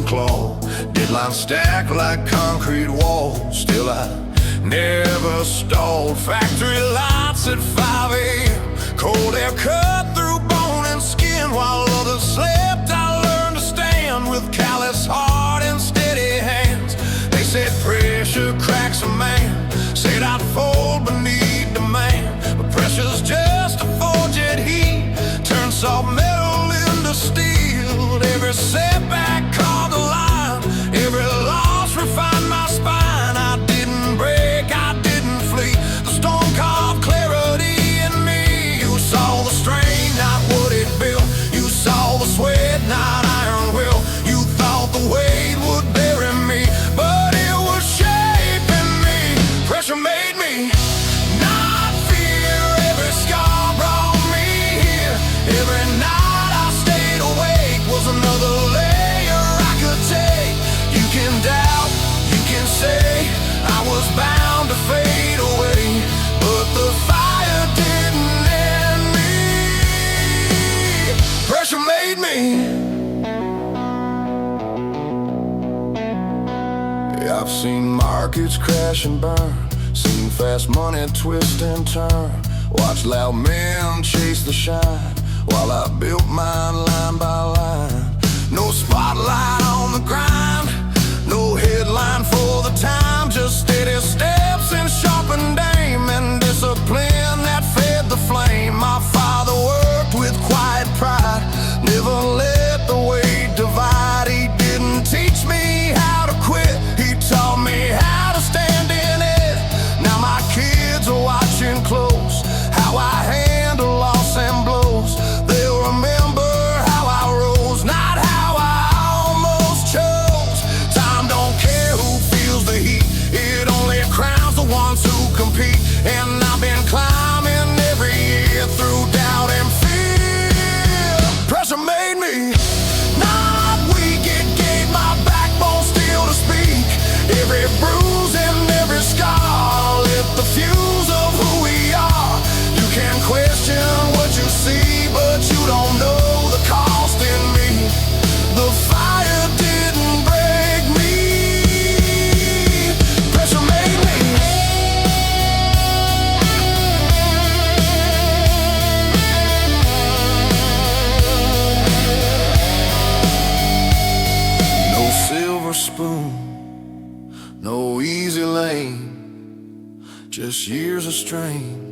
claw. Deadlines stacked like concrete walls. Still I never stalled. Factory lights at 5 a.m. Cold air cut through bone and skin. While others slept, I learned to stand with callous heart and steady hands. They said pressure cracks a man, said I'd fold beneath demand. But pressure's just a forged heat, turns soft metal into steel. Every setback caught the line, every loss refined my spine. I didn't break, I didn't flee. The storm carved clarity in me. You saw the strain, not what it built. You saw the sweat, not iron will. You thought the weight would bury me, but it was shaping me. Pressure made me not fear. Every scar brought me here. Every night I stayed awake was another layer I could take. You can doubt, you can say I was bound to fade away, but the fire didn't end me. Pressure made me. I've seen markets crash and burn, seen fast money twist and turn, watched loud men chase the shine, while I built mine line by line. No spotlight on the grind, no headline for the time, just steady steps and sharpened aim and discipline that fed the flame. My father worked with quiet pride, never let the weight divide. He didn't teach me how to quit, he taught me how to stand in it. Now my kids are watching close how I handle loss and blows. They'll remember how I rose, not how I almost chose. Time don't care who feels the heat, it only crowns the ones who compete. And I've been climbing every year through doubt and fear. Pressure made me not weak, it gave my backbone steel to speak. Every bruise and every scar lit the fuse of who we are. You can question what you see, but you don't know the cost in me. The fire didn't break me. Pressure made me. No silver spoon, no easy lane, just years of strain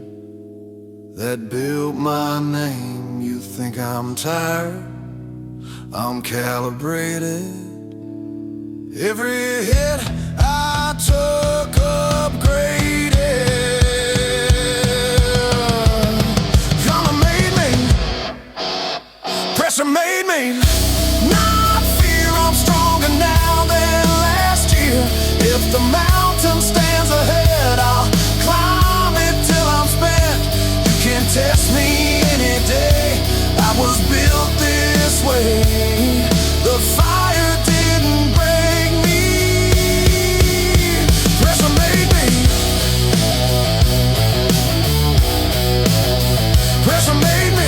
that built my name. You think I'm tired? I'm calibrated. Every hit I took upgraded. Karma made me, pressure made me not fear. I'm stronger now than last year. If the mountain stands ahead, I'll climb it till I'm spent. You can test me any day, I was built this way. The fire didn't break me. Pressure made me. Pressure made me.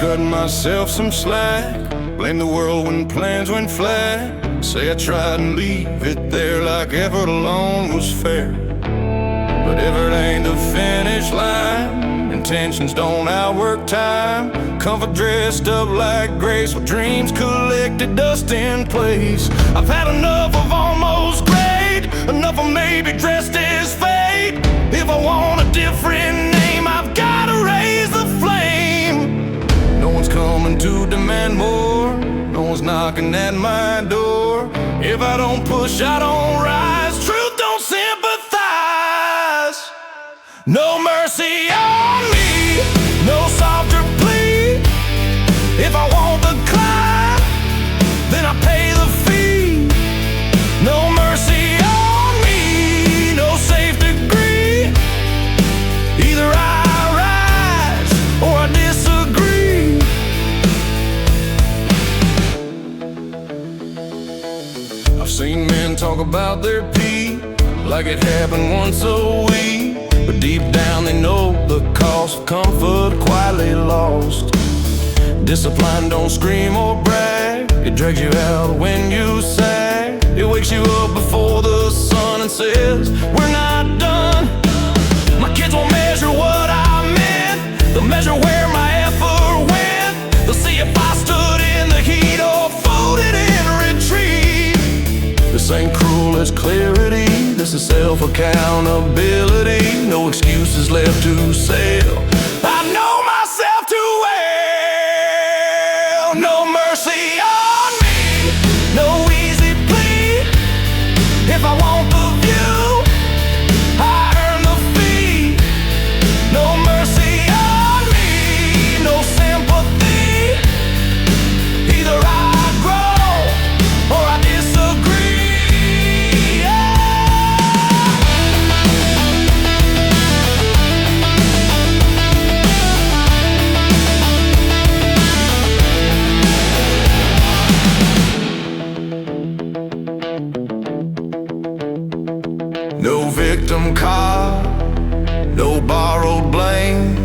Cut myself some slack, blame the world when plans went flat. Say I tried and leave it there like effort alone was fair. But effort ain't the finish line, intentions don't outwork time. Comfort dressed up like grace, with dreams collected dust in place. I've had enough of almost great, enough of maybe dressed as fate. If I want a different name, I've gotta raise the flame. No one's coming to demand more, no one's knocking at my door. If I don't push, I don't rise, truth don't sympathize. No mercy on me, no softer plea. If I want the climb, then I pay the fee. No mercy on me. about their pee like it happened once a week. But deep down they know the cost of comfort quietly lost. Discipline don't scream or brag, it drags you out when you sag. It wakes you up before the sun and says, we're not done. My kids won't measure what I meant, they'll measure where my effort went. They'll see if I stood in the heat or folded in retreat. This ain't cruel, it's clarity. This is self-accountability. No excuses left to sell. I know myself too well. No mercy on me, no easy plea. If I want the view, I earn the fee. No mercy on me, no sympathy. Either I grow or I disagree. No victim card, no borrowed blame,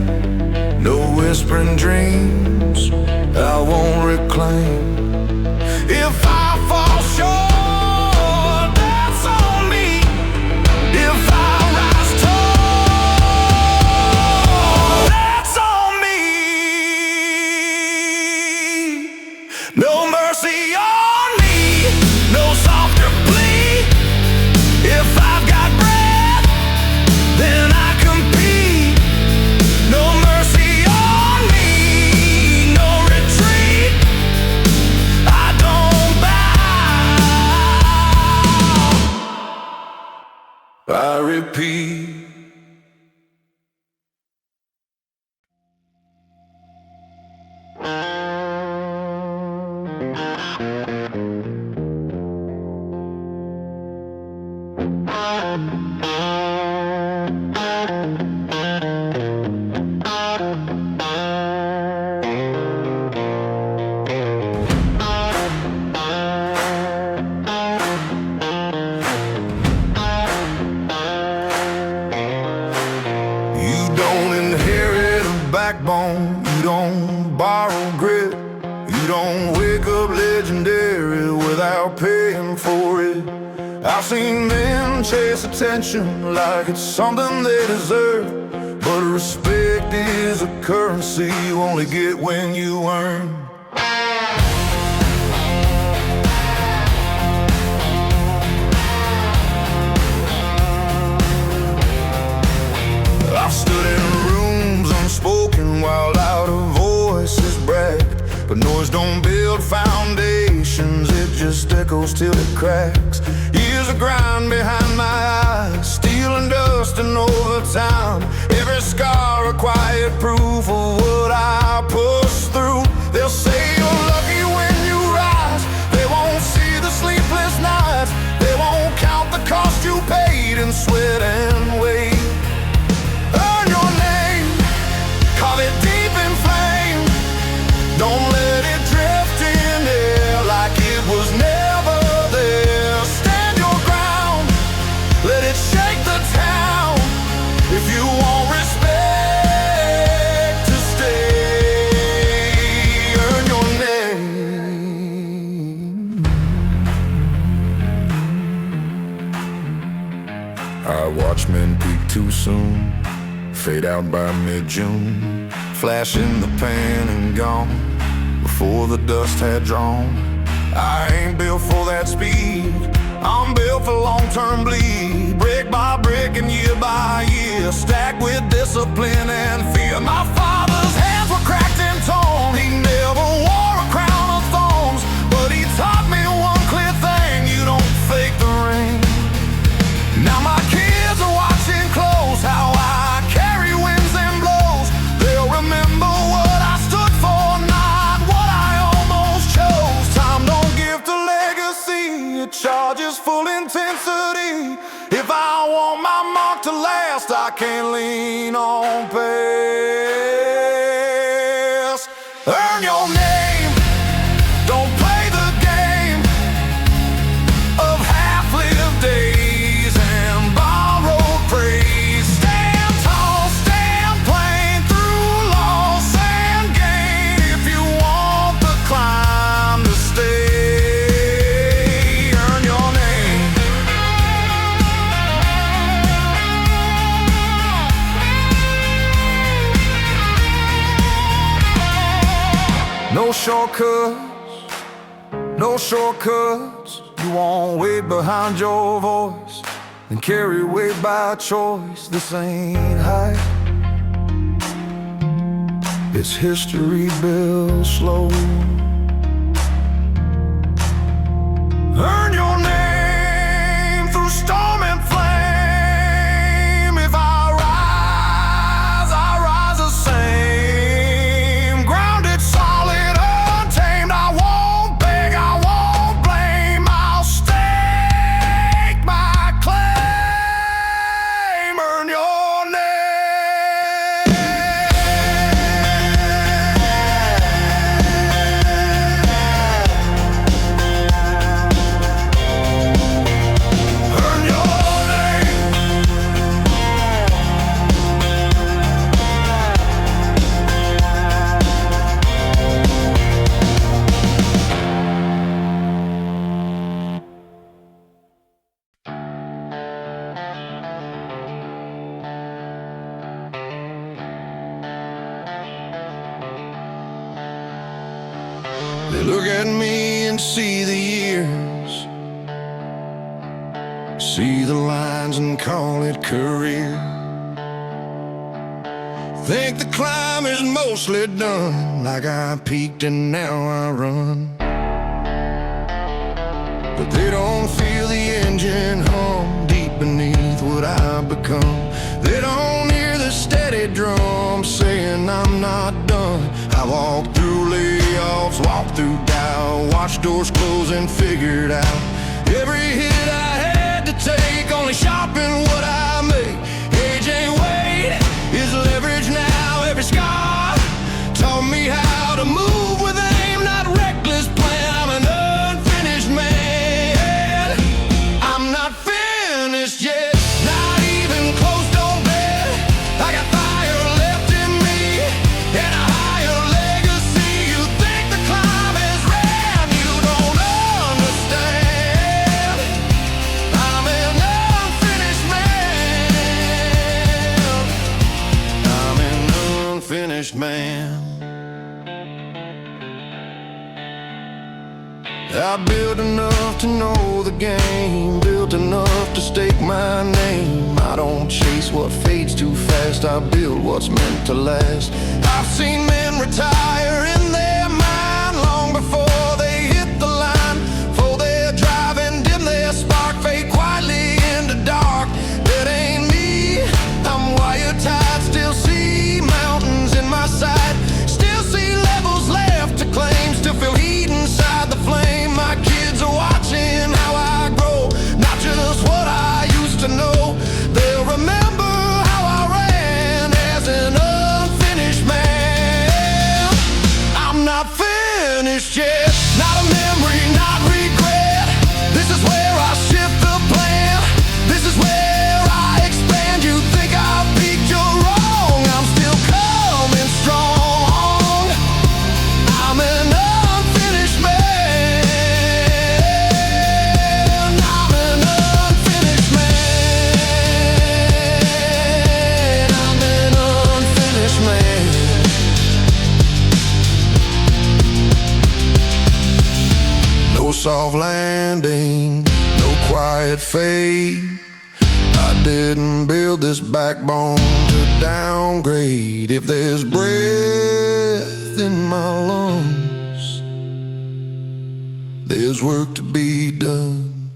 no whispering dreams I won't reclaim. If I fall short, that's on me. If I rise tall, that's on me. No mercy on me, no softer plea. If I've got breath, then I compete. No mercy on me, no retreat. I don't bow, I repeat. Backbone, you don't borrow grit. You don't wake up legendary without paying for it. I've seen men chase attention like it's something they deserve, but respect is a currency you only get when you earn. I've stood in rooms unspoken while louder voices brag, but noise don't build foundations, it just echoes till it cracks. Years of grind behind my eyes, steel and dust and overtime. Every scar a quiet proof of what I push through. They'll say you're lucky when you rise, they won't see the sleepless nights, they won't count the cost you paid in sweat and weight. Earn your name, carve it deep in flame. Don't let it drift in there like it was never there. Stand your ground, let it shake the town. If you want respect to stay, earn your name. I watch men peak too soon, fade out by mid-June, flash in the pan and gone before the dust had drawn. I ain't built for that speed, I'm built for long-term bleed. Brick by brick and year by year, stacked with discipline and fear. My father's hands were cracked and torn, he never wore a crown of thorns, but he taught me one clear thing: you don't fake the rain. Now my kids are watching close how I carry winds and blows. They'll remember what I stood for, not what I almost chose. Time don't give to legacy, it charges full intensity. If I want my mark to last, I can't lean on past. Earn your name, don't play the game of half-lived shortcuts, no shortcuts. You won't wait behind your voice, then carry weight by choice. This ain't hype, it's history built slow. Earn your name through storm and flame. If I rise the same. Grounded, solid, untamed. I won't beg, I won't blame. I'll stake my claim. Earn your name. They look at me and see the years, see the lines and call it career. Think the climb is mostly done, like I peaked and now I run. But they don't feel the engine hum deep beneath what I've become. They don't hear the steady drum saying I'm not done. I walk through layoffs, walk through doubt, watch doors close and figured out. Every hit I had to take, only sharpened what I make. Age ain't weight, is leverage now. Every scar taught me how to move with aim, not reckless plan. I'm an unfinished man. I'm not finished yet, not even close, don't bet. I got fire left in me and a higher legacy. You think the climb is ran, you don't understand. I'm an unfinished man. I'm an unfinished man. I built enough to know the game, built enough to stake my name. I don't chase what fades too fast, I build what's meant to last. I've seen men retire in their mind long before they hit the line. For their drive and dim their spark, fade quietly into dark. That ain't me, I'm wired tight, still see mountains in my sight. Still see levels left to claim, still feel heat inside the flame. My kids are watching how I grow, not just what I used to know. They'll remember how I ran as an unfinished man. I'm not finished yet, not a memory, not regret. This is where I shift the plan, this is where I expand. You think I've peaked, you're wrong, I'm still coming strong. I'm an unfinished man. I'm an unfinished man. I'm an unfinished man. No soft landing, no quiet fade. I didn't build this backbone to downgrade. If there's breath in my lungs, there's work to be done.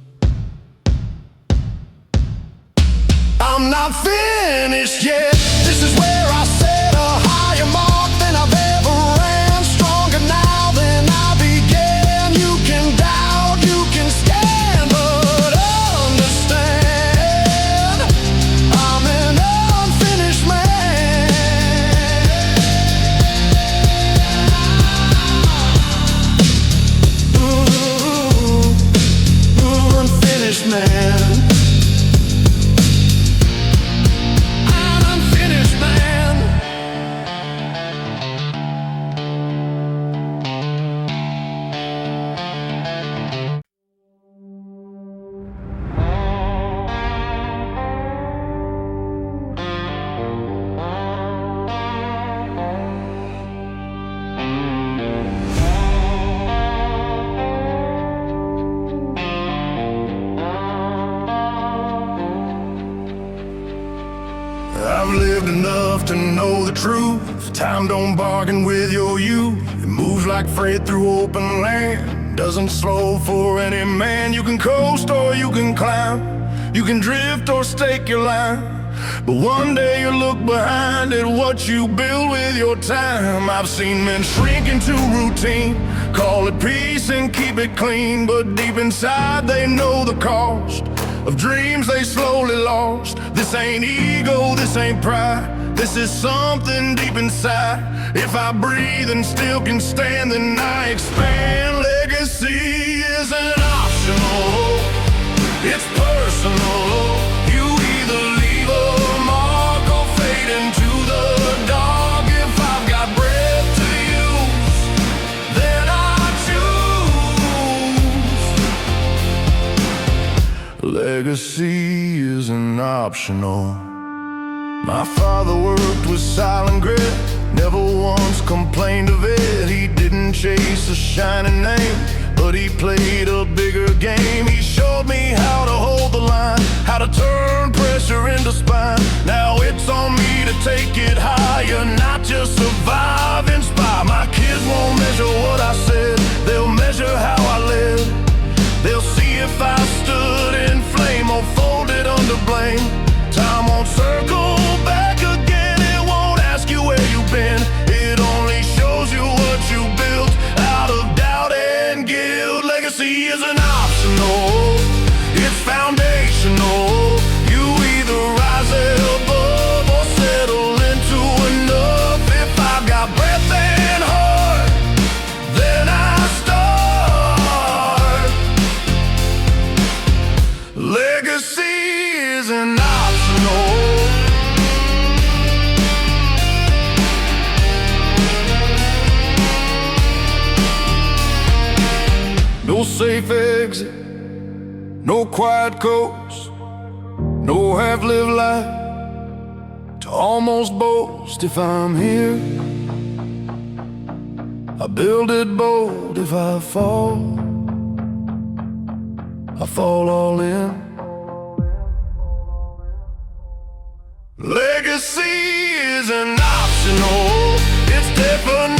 I'm not finished yet. This is where I set a higher mark than I've ever ran. Stronger now than I began. You can doubt, you can stand, but understand, I'm an unfinished man. Unfinished man. I'm unfinished. I've lived enough to know the truth. Time don't bargain with your youth. It moves like freight through open land, doesn't slow for any man. You can coast or you can climb, you can drift or stake your line, but one day you look behind at what you build with your time. I've seen men shrink into routine, call it peace and keep it clean, but deep inside they know the cost of dreams they slowly lost. This ain't ego, this ain't pride, this is something deep inside. If I breathe and still can stand, then I expand. Legacy isn't optional, it's personal. You either leave a mark or fade into the dark. If I've got breath to use, then I choose. Legacy isn't optional. My father worked with silent grit, never once complained of it. He didn't chase a shining name, but he played a bigger game. He showed me how to hold the line, how to turn pressure into spine. Now it's on me to take it higher, not just survive, inspire. My kids won't measure what I said, they'll measure how I live. They'll see if I stood in flame or folded under blame. Time won't circle back again, it won't ask you where you've been. It only shows you what you built out of doubt and guilt. Legacy isn't optional, it's foundational. You either rise above or settle into enough. If I've got breath and heart, then I start. Legacy isn't optional. No safe exit, no quiet coast, no half-lived life to almost boast. If I'm here, I build it bold. If I fall, I fall all in. Legacy isn't optional, it's definition.